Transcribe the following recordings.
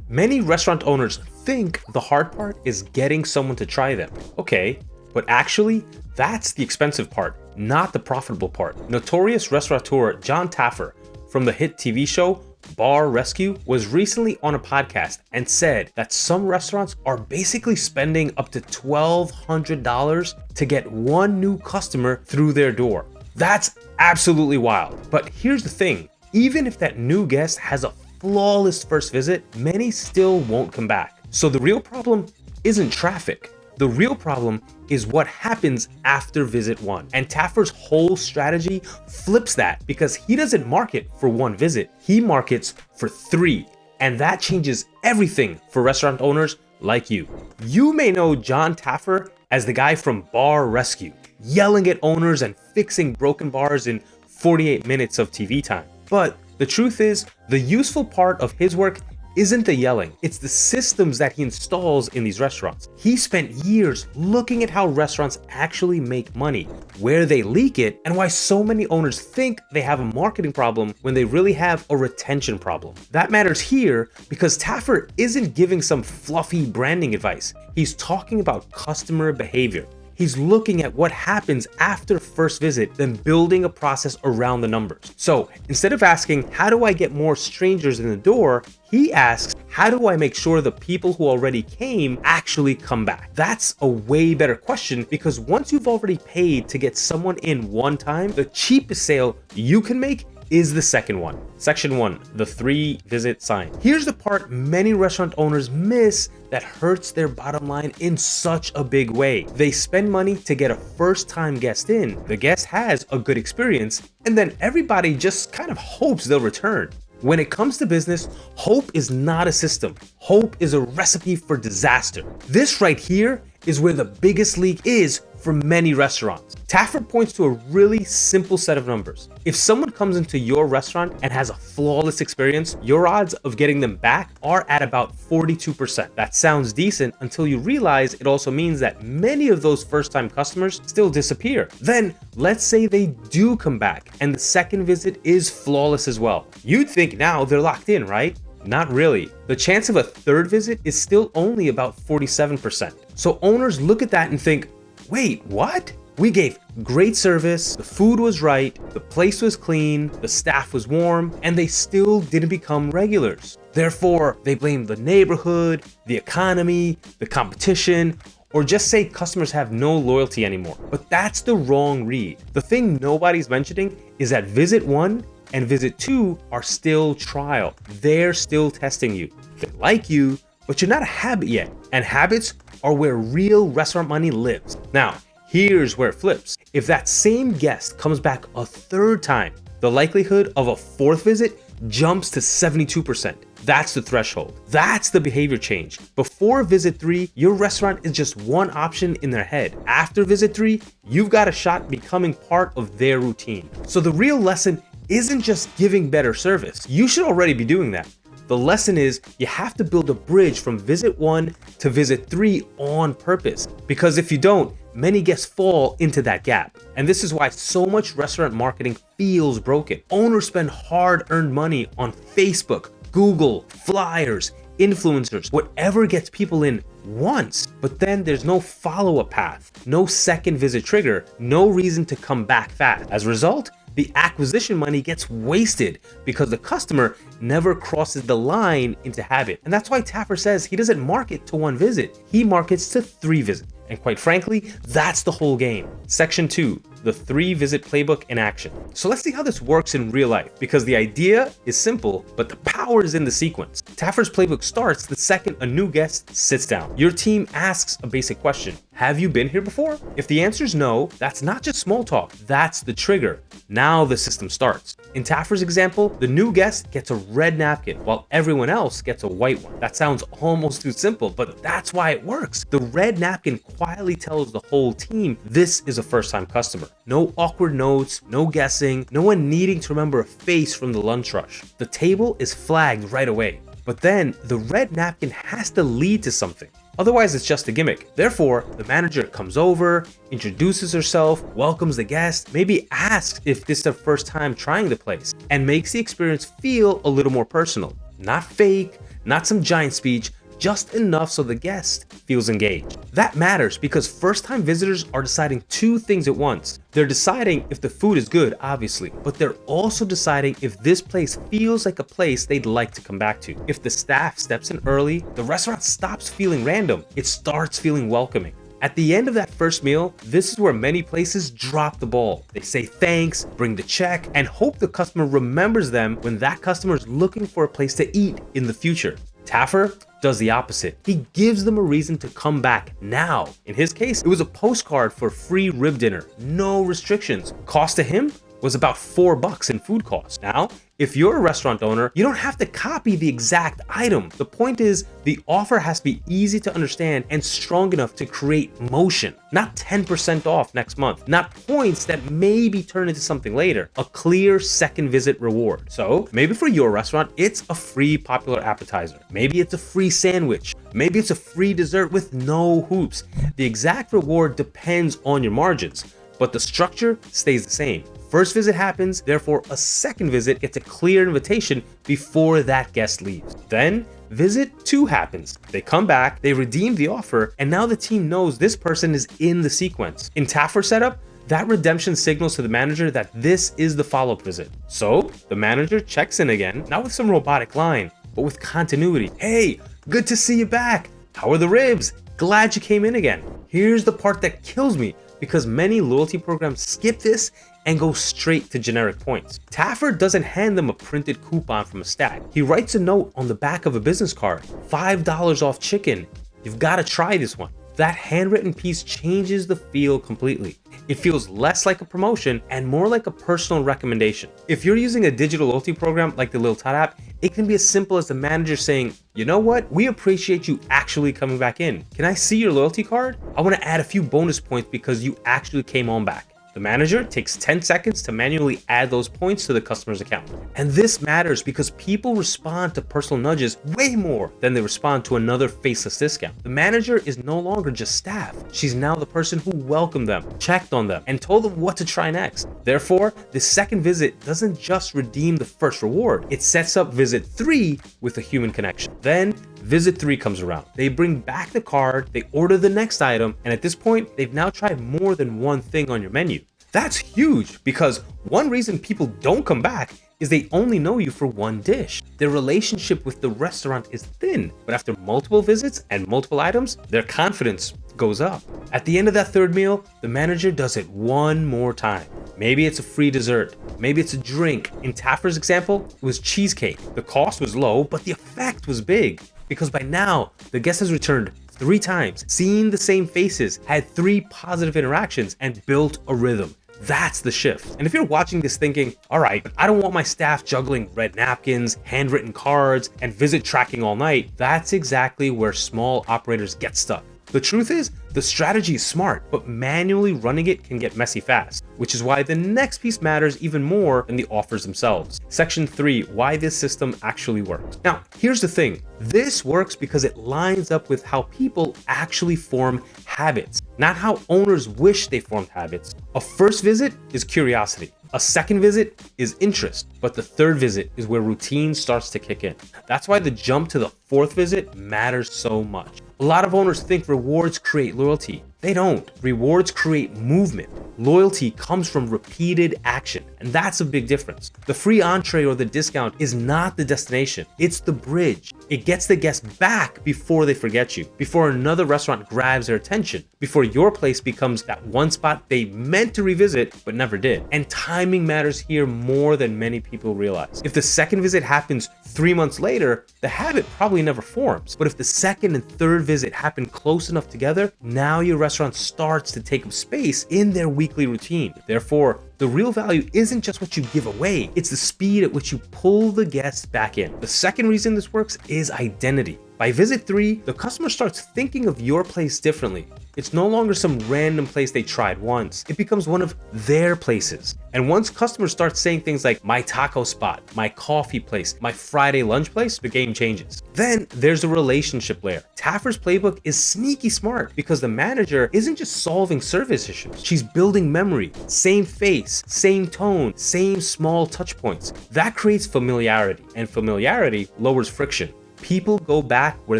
Many restaurant owners think the hard part is getting someone to try them. Okay, but actually, that's the expensive part, not the profitable part. Notorious restaurateur Jon Taffer from the hit TV show Bar Rescue was recently on a podcast and said that some restaurants are basically spending up to $1,200 to get one new customer through their door. That's absolutely wild. But here's the thing, even if that new guest has a flawless first visit, many still won't come back. So the real problem isn't traffic. The real problem is what happens after visit 1. And Taffer's whole strategy flips that because he doesn't market for 1 visit, he markets for 3. And that changes everything for restaurant owners like you. You may know Jon Taffer as the guy from Bar Rescue, yelling at owners and fixing broken bars in 48 minutes of TV time. But the truth is, the useful part of his work isn't the yelling, it's the systems that he installs in these restaurants. He spent years looking at how restaurants actually make money, where they leak it, and why so many owners think they have a marketing problem when they really have a retention problem. That matters here because Taffer isn't giving some fluffy branding advice. He's talking about customer behavior. He's looking at what happens after first visit, then building a process around the numbers. So instead of asking, how do I get more strangers in the door? He asks, how do I make sure the people who already came actually come back? That's a way better question because once you've already paid to get someone in one time, the cheapest sale you can make is the second one. Section 1, the 3-visit sign. Here's the part many restaurant owners miss that hurts their bottom line in such a big way. They spend money to get a first-time guest in. The guest has a good experience, and then everybody just kind of hopes they'll return. When it comes to business, hope is not a system. Hope is a recipe for disaster. This right here is where the biggest leak is for many restaurants. Taffer points to a really simple set of numbers. If someone comes into your restaurant and has a flawless experience, your odds of getting them back are at about 42%. That sounds decent until you realize it also means that many of those first-time customers still disappear. Then let's say they do come back and the second visit is flawless as well. You'd think now they're locked in, right? Not really. The chance of a third visit is still only about 47%. So owners look at that and think, wait, what? We gave great service, the food was right, the place was clean, the staff was warm, and they still didn't become regulars. Therefore, they blame the neighborhood, the economy, the competition, or just say customers have no loyalty anymore. But that's the wrong read. The thing nobody's mentioning is that visit 1 and visit 2 are still trial. They're still testing you. They like you, but you're not a habit yet. And habits are where real restaurant money lives. Now, here's where it flips. If that same guest comes back a third time, the likelihood of a fourth visit jumps to 72%. That's the threshold. That's the behavior change. Before visit 3, your restaurant is just one option in their head. After visit 3, you've got a shot becoming part of their routine. So the real lesson isn't just giving better service. You should already be doing that. The lesson is you have to build a bridge from visit 1 to visit 3 on purpose. Because if you don't, many guests fall into that gap. And this is why so much restaurant marketing feels broken. Owners spend hard-earned money on Facebook, Google, flyers, influencers, whatever gets people in once. But then there's no follow-up path, no second visit trigger, no reason to come back fast. As a result, the acquisition money gets wasted because the customer never crosses the line into habit. And that's why Taffer says he doesn't market to 1 visit, he markets to 3 visits. And quite frankly, that's the whole game. Section 2, the 3-visit playbook in action. So let's see how this works in real life, because the idea is simple, but the power is in the sequence. Taffer's playbook starts the second a new guest sits down. Your team asks a basic question. Have you been here before? If the answer is no, that's not just small talk, that's the trigger. Now the system starts. In Taffer's example, the new guest gets a red napkin while everyone else gets a white one. That sounds almost too simple, but that's why it works. The red napkin quietly tells the whole team this is a first-time customer. No awkward notes, no guessing, no one needing to remember a face from the lunch rush. The table is flagged right away. But then the red napkin has to lead to something. Otherwise, it's just a gimmick. Therefore, the manager comes over, introduces herself, welcomes the guest, maybe asks if this is their first time trying the place, and makes the experience feel a little more personal. Not fake, Not some giant speech, just enough so the guest feels engaged. That matters because first-time visitors are deciding two things at once. They're deciding if the food is good, obviously, but they're also deciding if this place feels like a place they'd like to come back to. If the staff steps in early, the restaurant stops feeling random. It starts feeling welcoming. At the end of that first meal, this is where many places drop the ball. They say thanks, bring the check, and hope the customer remembers them when that customer is looking for a place to eat in the future. Taffer does the opposite. He gives them a reason to come back now. In his case, it was a postcard for free rib dinner, no restrictions. Cost to him was about $4 in food costs. Now, if you're a restaurant owner, you don't have to copy the exact item. The point is, the offer has to be easy to understand and strong enough to create motion. Not 10% off next month, not points that maybe turn into something later. A clear second visit reward. So maybe for your restaurant, it's a free popular appetizer. Maybe it's a free sandwich. Maybe it's a free dessert with no hoops. The exact reward depends on your margins, but the structure stays the same. First visit happens, therefore a second visit gets a clear invitation before that guest leaves. Then visit 2 happens. They come back, they redeem the offer, and now the team knows this person is in the sequence. In Taffer's setup, that redemption signals to the manager that this is the follow-up visit. So the manager checks in again, not with some robotic line, but with continuity. Hey, good to see you back. How are the ribs? Glad you came in again. Here's the part that kills me, because many loyalty programs skip this and go straight to generic points. Taffer doesn't hand them a printed coupon from a stack. He writes a note on the back of a business card, $5 off chicken. You've got to try this one. That handwritten piece changes the feel completely. It feels less like a promotion and more like a personal recommendation. If you're using a digital loyalty program like the Lil Tot app, it can be as simple as the manager saying, you know what? We appreciate you actually coming back in. Can I see your loyalty card? I want to add a few bonus points because you actually came on back. The manager takes 10 seconds to manually add those points to the customer's account. And this matters because people respond to personal nudges way more than they respond to another faceless discount. The manager is no longer just staff. She's now the person who welcomed them, checked on them, and told them what to try next. Therefore, the second visit doesn't just redeem the first reward. It sets up visit 3 with a human connection. Then, visit 3 comes around. They bring back the card, they order the next item, and at this point, they've now tried more than one thing on your menu. That's huge because one reason people don't come back is they only know you for one dish. Their relationship with the restaurant is thin, but after multiple visits and multiple items, their confidence goes up. At the end of that third meal, the manager does it one more time. Maybe it's a free dessert, maybe it's a drink. In Taffer's example, it was cheesecake. The cost was low, but the effect was big because by now, the guest has returned 3 times, seen the same faces, had 3 positive interactions, and built a rhythm. That's the shift. And if you're watching this thinking, all right, but I don't want my staff juggling red napkins, handwritten cards, and visit tracking all night, that's exactly where small operators get stuck. The truth is, the strategy is smart, but manually running it can get messy fast, which is why the next piece matters even more than the offers themselves. Section 3, why this system actually works. Now, here's the thing. This works because it lines up with how people actually form habits, not how owners wish they formed habits. A first visit is curiosity. A second visit is interest, but the third visit is where routine starts to kick in. That's why the jump to the 4th visit matters so much. A lot of owners think rewards create loyalty. They don't. Rewards create movement. Loyalty comes from repeated action, and that's a big difference. The free entree or the discount is not the destination, it's the bridge. It gets the guests back before they forget you, before another restaurant grabs their attention, before your place becomes that one spot they meant to revisit but never did. And timing matters here more than many people realize. If the second visit happens 3 months later, the habit probably never forms. But if the second and third visit happen close enough together, now your restaurant starts to take up space in their weekly routine. Therefore, the real value isn't just what you give away, it's the speed at which you pull the guests back in. The second reason this works is identity. By visit 3, the customer starts thinking of your place differently. It's no longer some random place they tried once. It becomes one of their places. And once customers start saying things like my taco spot, my coffee place, my Friday lunch place, the game changes. Then there's a relationship layer. Taffer's playbook is sneaky smart because the manager isn't just solving service issues. She's building memory, same face, same tone, same small touch points. That creates familiarity, and familiarity lowers friction. People go back where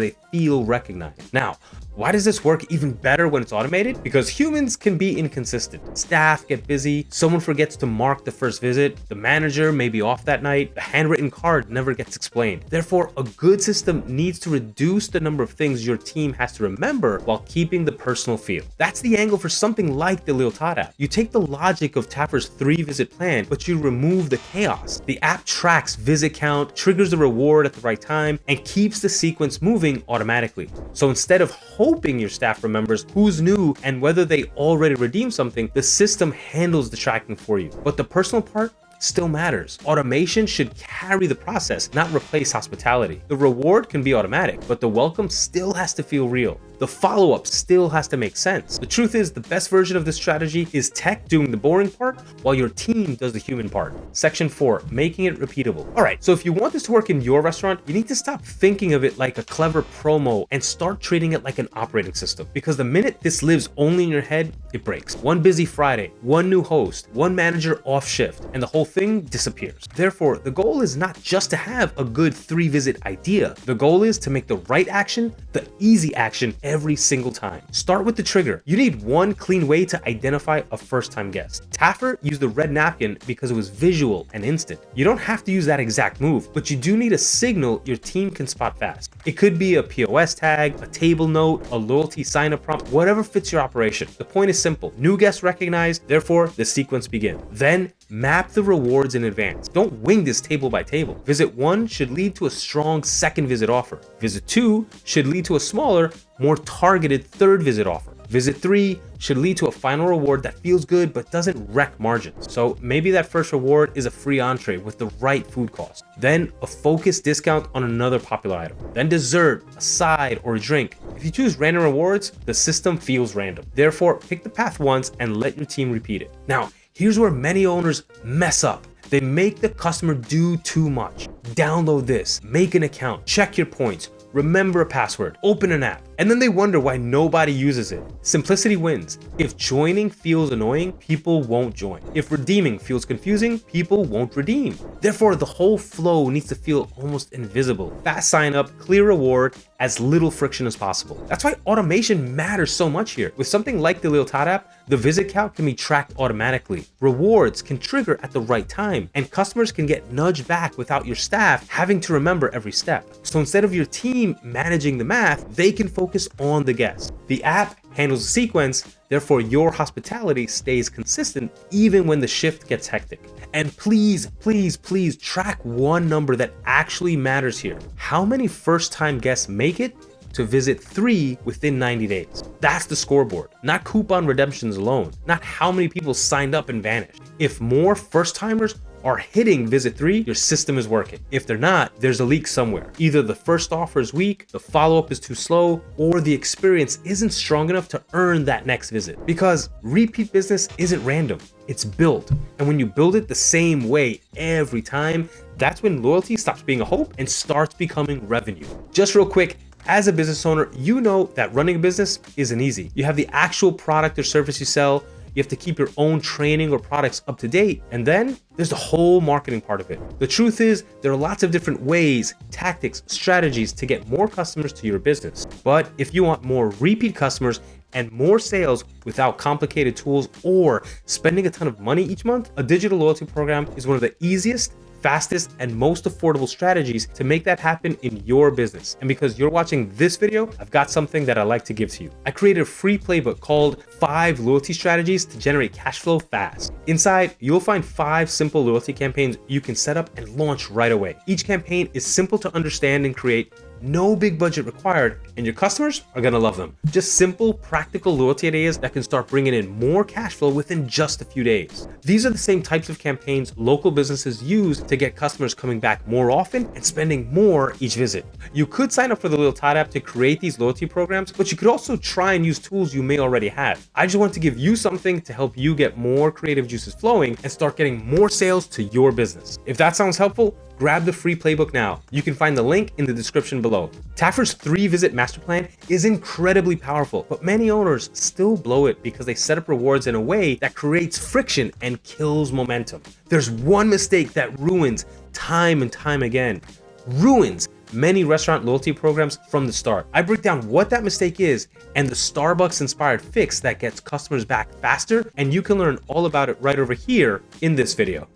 they feel recognized. Now, why does this work even better when it's automated? Because humans can be inconsistent. Staff get busy, someone forgets to mark the first visit, the manager may be off that night, the handwritten card never gets explained. Therefore, a good system needs to reduce the number of things your team has to remember while keeping the personal feel. That's the angle for something like the Leotard app. You take the logic of Taffer's 3-visit plan, but you remove the chaos. The app tracks visit count, triggers the reward at the right time, and keeps the sequence moving automatically. So instead of hoping your staff remembers who's new and whether they already redeemed something, the system handles the tracking for you. But the personal part still matters. Automation should carry the process, not replace hospitality. The reward can be automatic, but the welcome still has to feel real. The follow-up still has to make sense. The truth is, the best version of this strategy is tech doing the boring part while your team does the human part. Section 4, making it repeatable. All right, so if you want this to work in your restaurant, you need to stop thinking of it like a clever promo and start treating it like an operating system. Because the minute this lives only in your head, it breaks. One busy Friday, one new host, one manager off shift, and the whole thing disappears. Therefore, the goal is not just to have a good 3-visit idea. The goal is to make the right action the easy action every single time. Start with the trigger. You need one clean way to identify a first-time guest. Taffer used the red napkin because it was visual and instant. You don't have to use that exact move, but you do need a signal your team can spot fast. It could be a POS tag, a table note, a loyalty sign-up prompt, whatever fits your operation. The point is simple. New guests recognized, therefore the sequence begins. Then map the rewards in advance. Don't wing this table by table. Visit 1 should lead to a strong second visit offer. Visit 2 should lead to a smaller, more targeted third visit offer. Visit 3 should lead to a final reward that feels good but doesn't wreck margins. So maybe that first reward is a free entree with the right food cost. Then a focused discount on another popular item. Then dessert, a side, or a drink. If you choose random rewards, the system feels random. Therefore, pick the path once and let your team repeat it. Now, here's where many owners mess up. They make the customer do too much. Download this, make an account, check your points, remember a password, open an app, and then they wonder why nobody uses it. Simplicity wins. If joining feels annoying, people won't join. If redeeming feels confusing, people won't redeem. Therefore, the whole flow needs to feel almost invisible. Fast sign up, clear reward, as little friction as possible. That's why automation matters so much here. With something like the Leotard app, the visit count can be tracked automatically. Rewards can trigger at the right time, and customers can get nudged back without your staff having to remember every step. So instead of your team managing the math, they can focus on the guest. The app handles the sequence, therefore your hospitality stays consistent even when the shift gets hectic. And please, please, please track one number that actually matters here. How many first-time guests make it to visit 3 within 90 days? That's the scoreboard, not coupon redemptions alone, not how many people signed up and vanished. If more first-timers are hitting visit 3, your system is working. If they're not, there's a leak somewhere. Either the first offer is weak, the follow-up is too slow, or the experience isn't strong enough to earn that next visit. Because repeat business isn't random, it's built. And when you build it the same way every time, that's when loyalty stops being a hope and starts becoming revenue. Just real quick, as a business owner, you know that running a business isn't easy. You have the actual product or service you sell, you have to keep your own training or products up to date, and then there's the whole marketing part of it. The truth is, there are lots of different ways, tactics, strategies to get more customers to your business. But if you want more repeat customers and more sales without complicated tools or spending a ton of money each month, a digital loyalty program is one of the easiest, fastest, and most affordable strategies to make that happen in your business. And because you're watching this video, I've got something that I'd like to give to you. I created a free playbook called 5 Loyalty Strategies to Generate Cash Flow Fast. Inside, you'll find 5 simple loyalty campaigns you can set up and launch right away. Each campaign is simple to understand and create, no big budget required, and your customers are gonna love them. Just simple, practical loyalty ideas that can start bringing in more cash flow within just a few days. These are the same types of campaigns local businesses use to get customers coming back more often and spending more each visit. You could sign up for the Leotard app to create these loyalty programs, but you could also try and use tools you may already have. I just want to give you something to help you get more creative juices flowing and start getting more sales to your business. If that sounds helpful, grab the free playbook now. You can find the link in the description below. Taffer's 3-visit master plan is incredibly powerful, but many owners still blow it because they set up rewards in a way that creates friction and kills momentum. There's one mistake that ruins time and time again. Ruins many restaurant loyalty programs from the start. I break down what that mistake is and the Starbucks inspired fix that gets customers back faster, and you can learn all about it right over here in this video.